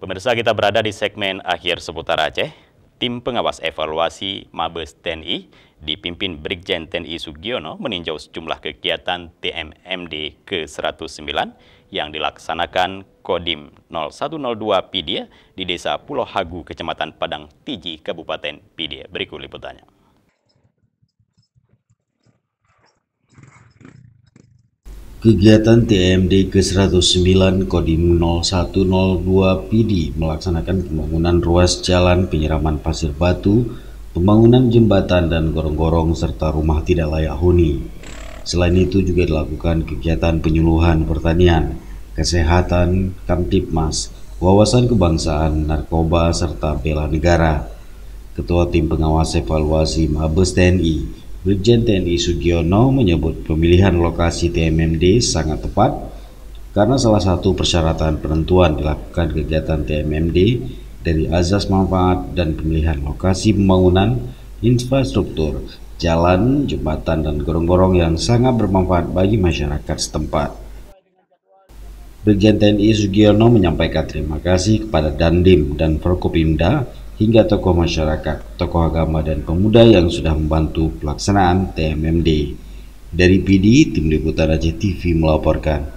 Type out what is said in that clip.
Pemirsa, kita berada di segmen akhir seputar Aceh. Tim pengawas evaluasi Mabes TNI dipimpin Brigjen TNI Sugiono meninjau sejumlah kegiatan TMMD ke-109 yang dilaksanakan Kodim 0102 Pidia di Desa Pulau Hagu, Kecamatan Padang Tiji, Kabupaten Pidia. Berikut liputannya. Kegiatan TMD ke-109 Kodim 0102 PD melaksanakan pembangunan ruas jalan, penyiraman pasir batu, pembangunan jembatan dan gorong-gorong serta rumah tidak layak huni. Selain itu juga dilakukan kegiatan penyuluhan pertanian, kesehatan, Kamtibmas, wawasan kebangsaan, narkoba serta bela negara. Ketua Tim Pengawas Evaluasi Mabes TNI Brigjen TNI Sugiono menyebut pemilihan lokasi TMMD sangat tepat karena salah satu persyaratan penentuan dilakukan kegiatan TMMD dari azas manfaat dan pemilihan lokasi pembangunan infrastruktur, jalan, jembatan, dan gorong-gorong yang sangat bermanfaat bagi masyarakat setempat. Brigjen TNI Sugiono menyampaikan terima kasih kepada Dandim dan Forkopimda hingga tokoh masyarakat, tokoh agama dan pemuda yang sudah membantu pelaksanaan TMMD. Dari PD, Tim Liputan Aceh TV melaporkan.